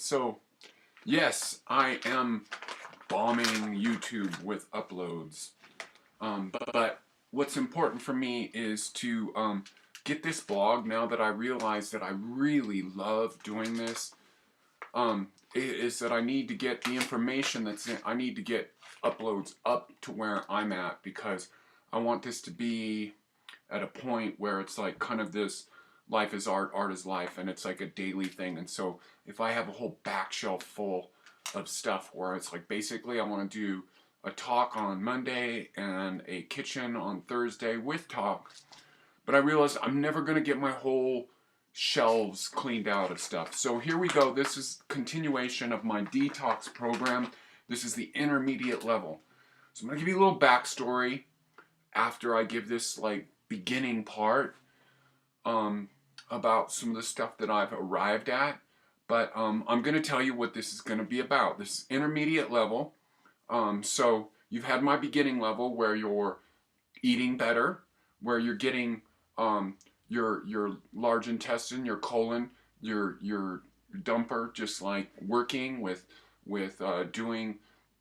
So yes, I am bombing YouTube with uploads. But what's important for me is to get this blog now that I realize that I really love doing this. Is that I need to get the information that's in, I need to get uploads up to where I'm at, because I want this to be at a point where it's like kind of this life is art, art is life, and it's like a daily thing. And so if I have a whole back shelf full of stuff where it's like basically I want to do a talk on Monday and a kitchen on Thursday with talk, but I realized I'm never going to get my whole shelves cleaned out of stuff. So here we go. This is continuation of my detox program. This is the intermediate level. So I'm going to give you a little backstory after I give this like beginning part about some of the stuff that I've arrived at. But I'm going to tell you what this is going to be about. This intermediate level. So you've had my beginning level where you're eating better, where you're getting your large intestine, your colon, your dumper, just like working with doing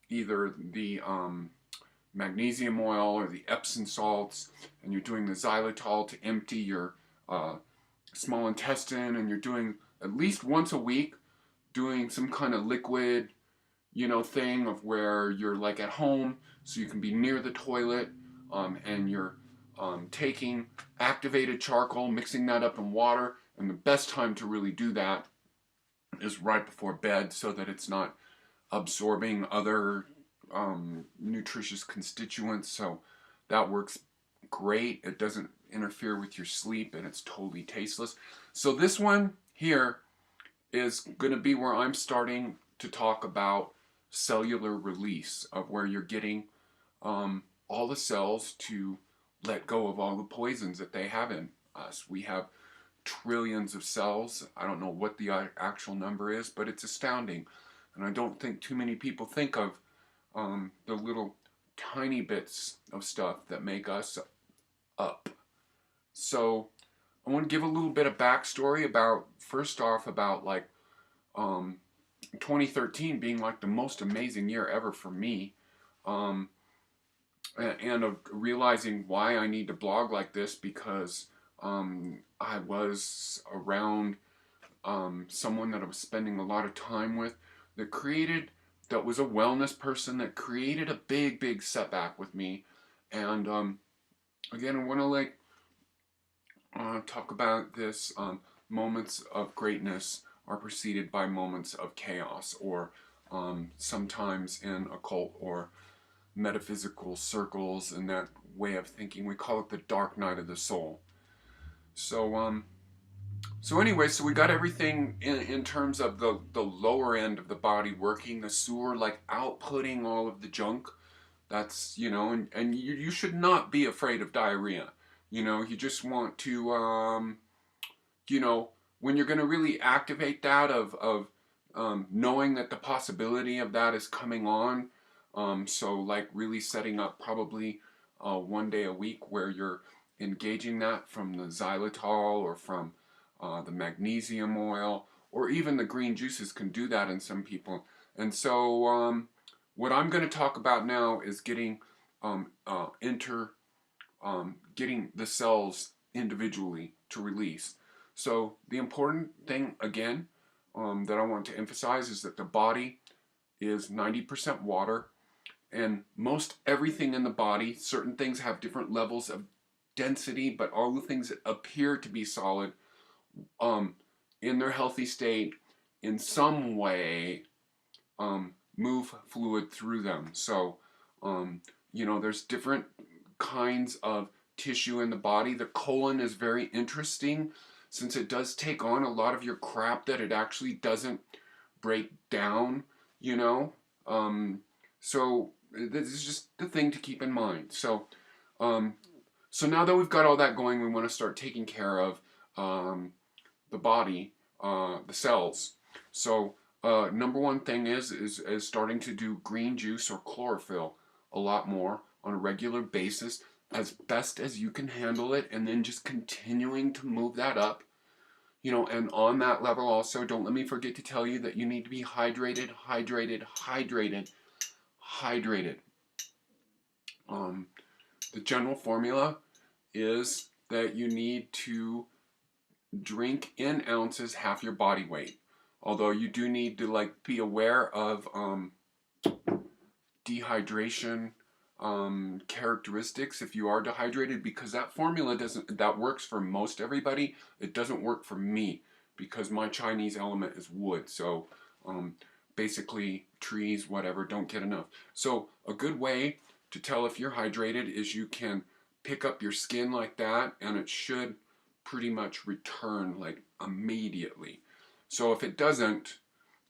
either the magnesium oil or the Epsom salts, and you're doing the xylitol to empty your small intestine, and you're doing at least once a week doing some kind of liquid, thing of where you're like at home, so you can be near the toilet, and you're taking activated charcoal, mixing that up in water, and the best time to really do that is right before bed, so that it's not absorbing other nutritious constituents. So that works great. It doesn't interfere with your sleep, and it's totally tasteless. So this one here is going to be where I'm starting to talk about cellular release, of where you're getting all the cells to let go of all the poisons that they have in us. We have trillions of cells. I don't know what the actual number is, but it's astounding. And I don't think too many people think of the little tiny bits of stuff that make us up. So I want to give a little bit of backstory about, first off, about like 2013 being like the most amazing year ever for me. And of realizing why I need to blog like this, because I was around someone that I was spending a lot of time with that was a wellness person that created a big setback with me. And again, I want to like talk about this. Moments of greatness are preceded by moments of chaos, or sometimes in occult or metaphysical circles and that way of thinking, we call it the dark night of the soul. So anyway, so we got everything in terms of the lower end of the body working, the sewer, like outputting all of the junk. That's, and you should not be afraid of diarrhea. You just want to, when you're going to really activate that of knowing that the possibility of that is coming on. So like really setting up probably 1 day a week where you're engaging that from the xylitol or from the magnesium oil, or even the green juices can do that in some people. And so what I'm going to talk about now is getting getting the cells individually to release. So the important thing again that I want to emphasize is that the body is 90% water. And most everything in the body, certain things have different levels of density, but all the things that appear to be solid, in their healthy state, in some way, move fluid through them. So, there's different kinds of tissue in the body. The colon is very interesting, since it does take on a lot of your crap that it actually doesn't break down, So this is just the thing to keep in mind. So, so now that we've got all that going, we want to start taking care of the body, the cells. So number one thing is starting to do green juice or chlorophyll a lot more on a regular basis, as best as you can handle it, and then just continuing to move that up. You know, and on that level also, don't let me forget to tell you that you need to be hydrated, hydrated, hydrated, hydrated. The general formula is that you need to drink in ounces half your body weight. Although you do need to like be aware of dehydration characteristics if you are dehydrated, because that formula that works for most everybody. It doesn't work for me because my Chinese element is wood. So basically trees, whatever, don't get enough. So a good way to tell if you're hydrated is you can pick up your skin like that and it should pretty much return like immediately. So if it doesn't,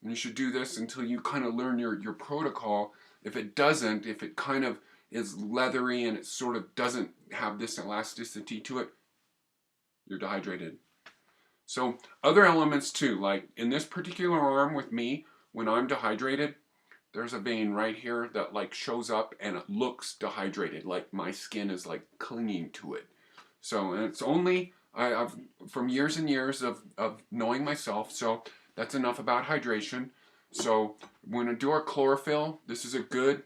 and you should do this until you kind of learn your protocol. If it doesn't, if it kind of is leathery and it sort of doesn't have this elasticity to it, you're dehydrated. So other elements too, like in this particular arm with me, when I'm dehydrated, there's a vein right here that like shows up and it looks dehydrated, like my skin is like clinging to it. So, and it's only, I've from years and years of knowing myself, so that's enough about hydration. So when we do our chlorophyll, this is a good,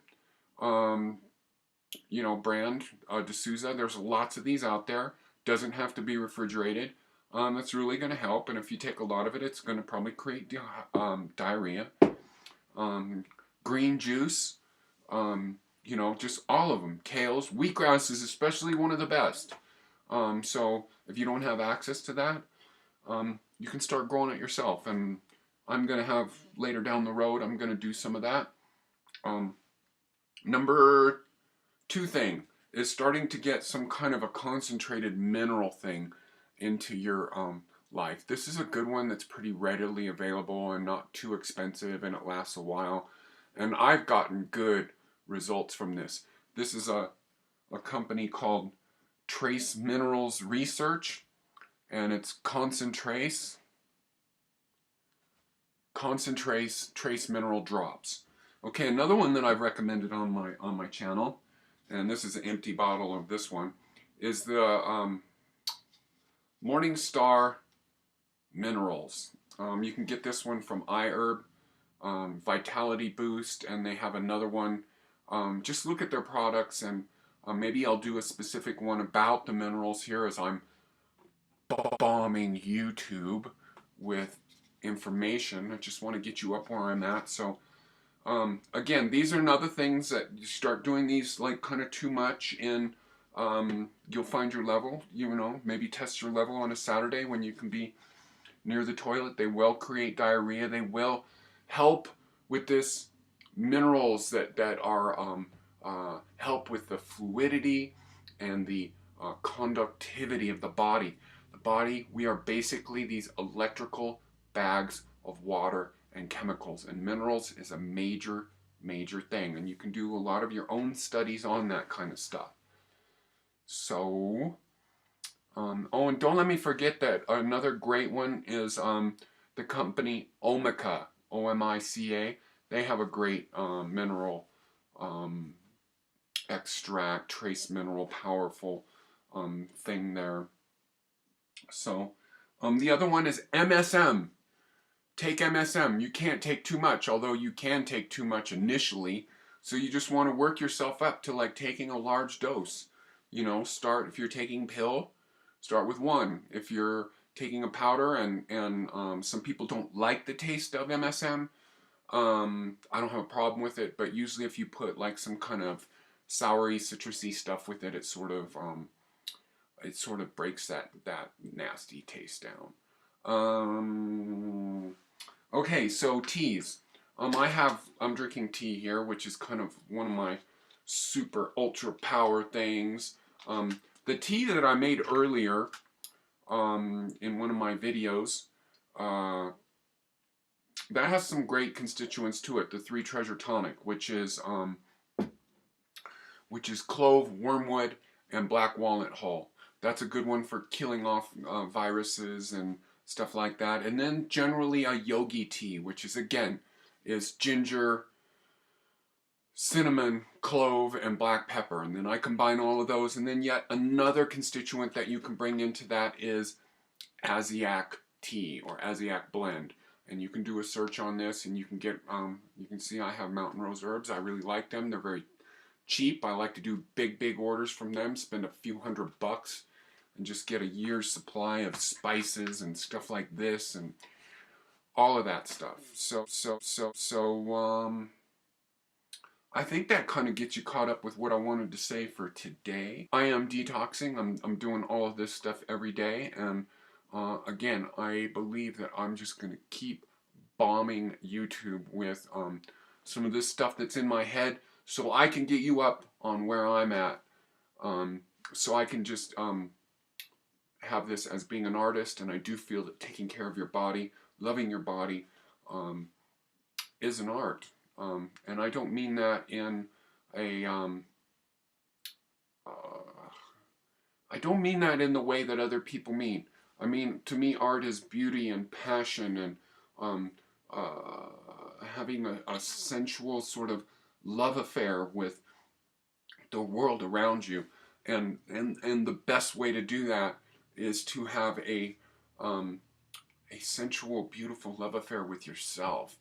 you know, brand, D'Souza. There's lots of these out there. Doesn't have to be refrigerated. That's really going to help. And if you take a lot of it, it's going to probably create diarrhea. Green juice, you know, just all of them. Kales, wheatgrass is especially one of the best. So if you don't have access to that, you can start growing it yourself. And I'm going to have, later down the road, I'm going to do some of that. Number 2 thing is starting to get some kind of a concentrated mineral thing into your life. This is a good one that's pretty readily available and not too expensive, and it lasts a while. And I've gotten good results from this. This is a company called Trace Minerals Research, and it's Concentrace Trace Mineral Drops. Okay, another one that I've recommended on my channel, and this is an empty bottle of this one, is the Morningstar Minerals. You can get this one from iHerb, Vitality Boost, and they have another one. Just look at their products, and maybe I'll do a specific one about the minerals here as I'm bombing YouTube with information. I just want to get you up where I'm at. So again, these are another things that you start doing these like kind of too much in, you'll find your level, you know, maybe test your level on a Saturday when you can be near the toilet. They will create diarrhea. They will help with this minerals that are help with the fluidity and the conductivity of the body. The body, we are basically these electrical bags of water and chemicals, and minerals is a major thing, and you can do a lot of your own studies on that kind of stuff. So oh, and don't let me forget that another great one is the company Omica, O-M-I-C-A. They have a great mineral extract, trace mineral, powerful thing there. So the other one is MSM. Take MSM. You can't take too much, although you can take too much initially. So you just want to work yourself up to like taking a large dose. You know, start, if you're taking pill, start with 1. If you're taking a powder, and some people don't like the taste of MSM, I don't have a problem with it, but usually if you put like some kind of soury, citrusy stuff with it, it sort of breaks that nasty taste down. Okay, so teas. I'm drinking tea here, which is kind of one of my super ultra power things. The tea that I made earlier in one of my videos, that has some great constituents to it. The 3 Treasure Tonic, which is clove, wormwood, and black walnut hull. That's a good one for killing off viruses and stuff like that. And then generally a yogi tea, which is again is ginger, cinnamon, clove, and black pepper. And then I combine all of those. And then yet another constituent that you can bring into that is Asiac tea or Asiatic blend. And you can do a search on this, and you can get, you can see I have Mountain Rose herbs. I really like them. They're very cheap. I like to do big orders from them, spend a few $100 and just get a year's supply of spices and stuff like this and all of that stuff. I think that kind of gets you caught up with what I wanted to say for today. I am detoxing. I'm doing all of this stuff every day, and again, I believe that I'm just going to keep bombing YouTube with some of this stuff that's in my head, so I can get you up on where I'm at, so I can just have this as being an artist. And I do feel that taking care of your body, loving your body, is an art. And I don't mean that in a I don't mean that in the way that other people mean. I mean, to me, art is beauty and passion and having a sensual sort of love affair with the world around you. And the best way to do that is to have a sensual, beautiful love affair with yourself.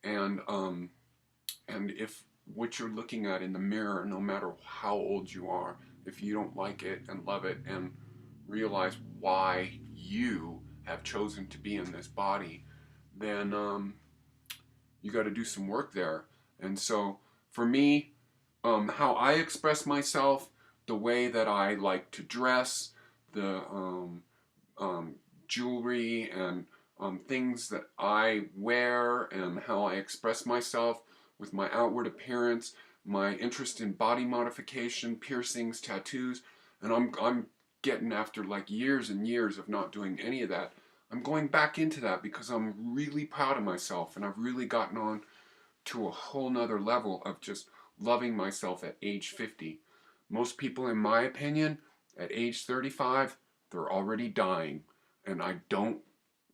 And if what you're looking at in the mirror, no matter how old you are, if you don't like it and love it and realize why you have chosen to be in this body, then you got to do some work there. And so for me, how I express myself, the way that I like to dress, the jewelry and things that I wear, and how I express myself with my outward appearance, my interest in body modification, piercings, tattoos, and I'm getting, after like years and years of not doing any of that, I'm going back into that because I'm really proud of myself, and I've really gotten on to a whole nother level of just loving myself at age 50. Most people, in my opinion, at age 35, they're already dying, and I don't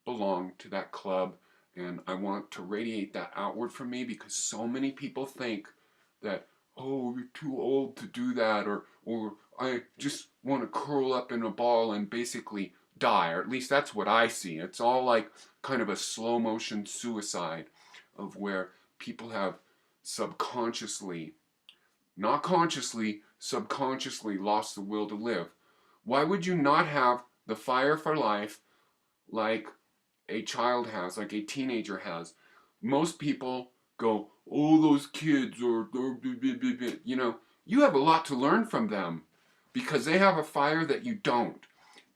belong to that club. And I want to radiate that outward from me, because so many people think that, oh, you're too old to do that, or I just want to curl up in a ball and basically die, or at least that's what I see. It's all like kind of a slow motion suicide of where people have subconsciously, not consciously, subconsciously lost the will to live. Why would you not have the fire for life like a child has, like a teenager has? Most people go, oh, those kids, or you know, you have a lot to learn from them because they have a fire that you don't.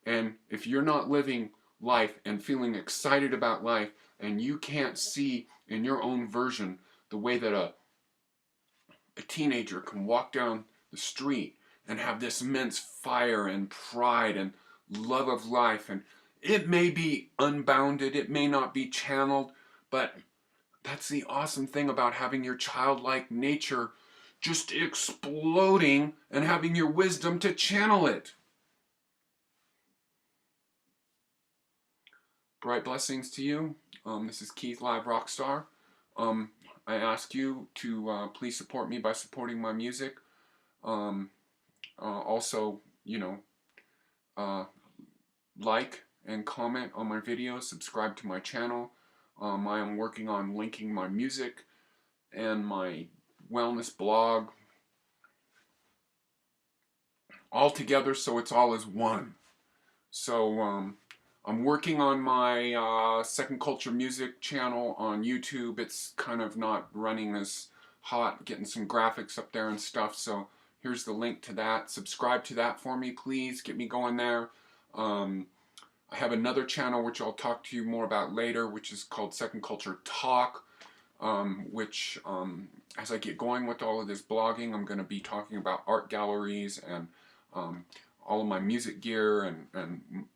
And if you're not living life and feeling excited about life, and you can't see in your own version the way that a teenager can walk down the street and have this immense fire and pride and love of life, and it may be unbounded, it may not be channeled, but that's the awesome thing about having your childlike nature just exploding and having your wisdom to channel it. Bright blessings to you. This is Keith, Live Rockstar. I ask you to please support me by supporting my music. Also, you know, like and comment on my videos, subscribe to my channel. I am working on linking my music and my wellness blog all together so it's all as one. So I'm working on my Second Culture Music channel on YouTube. It's kind of not running as hot, getting some graphics up there and stuff, so here's the link to that. Subscribe to that for me, please. Get me going there. I have another channel which I'll talk to you more about later, which is called Second Culture Talk, which as I get going with all of this blogging, I'm going to be talking about art galleries and all of my music gear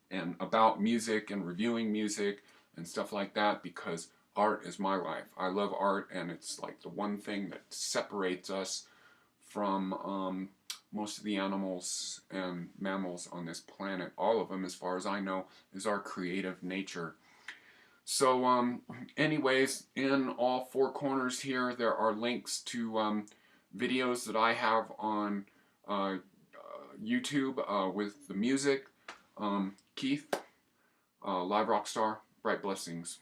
and about music and reviewing music and stuff like that, because art is my life. I love art, and it's like the one thing that separates us from most of the animals and mammals on this planet. All of them, as far as I know, is our creative nature. So anyways, in all four corners here there are links to videos that I have on YouTube with the music. Keith, Live Rockstar, bright blessings.